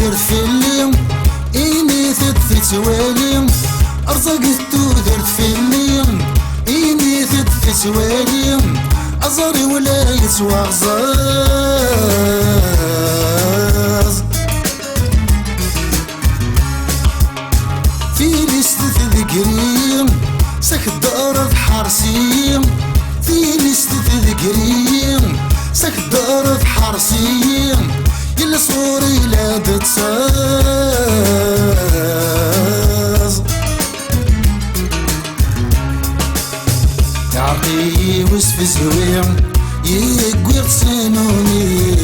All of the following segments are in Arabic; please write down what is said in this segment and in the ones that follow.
تودر في الليل إني تتوالي أرزق تودر في الليل إني تتوالي أزري ولا يسوى غزاز في لست تذكري سك الدار حرسي في لست تذكري سك الدار حرسي يلا صوري لا تتساز تعطي وسف زويع يقوي غسنوني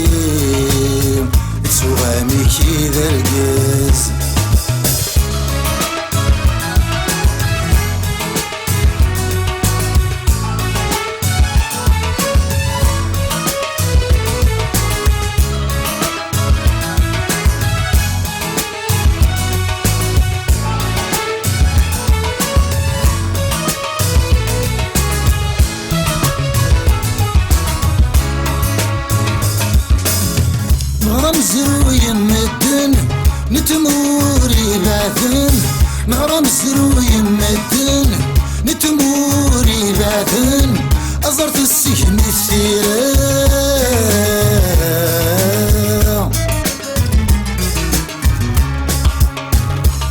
تسوغامي كي درقز زروي مدن نتموري باذن نغرم زروي مدن نتموري باذن أزرت السجن الثيران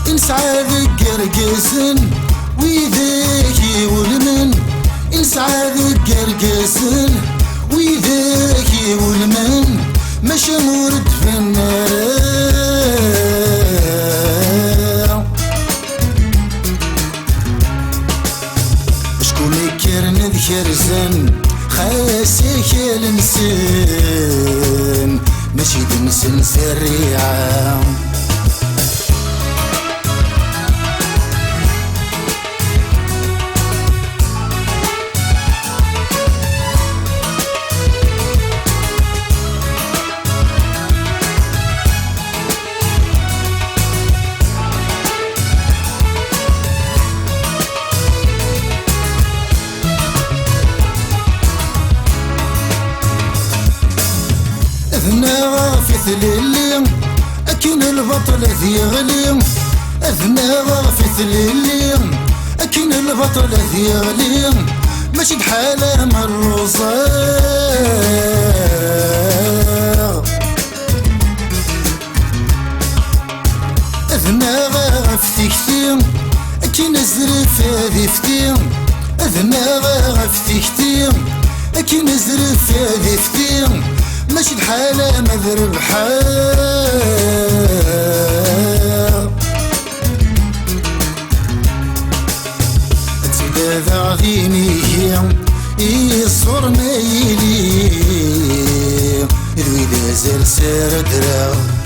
إنسعى ذي قرقزن ويذاكي ولمن إنسعى ذي قرقزن ويذاكي ولمن ماشي مورد في النار شكون يكرن ذكر زن خاسيك الانسان ماشي دنسن سريعة أثناء في ثليلي أكين البطل ذي غلي أثناء في ثليلي أكين البطل ذي غلي ماشي بحالة من الرصاص أثناء في تكتي أكين الزرف هذي فتي أثناء في تكتي أكين الزرف هذي فتي ماشي بحالة مذرب حال تدافع ذيني يصور مايلي ذوي ذا زال سار درا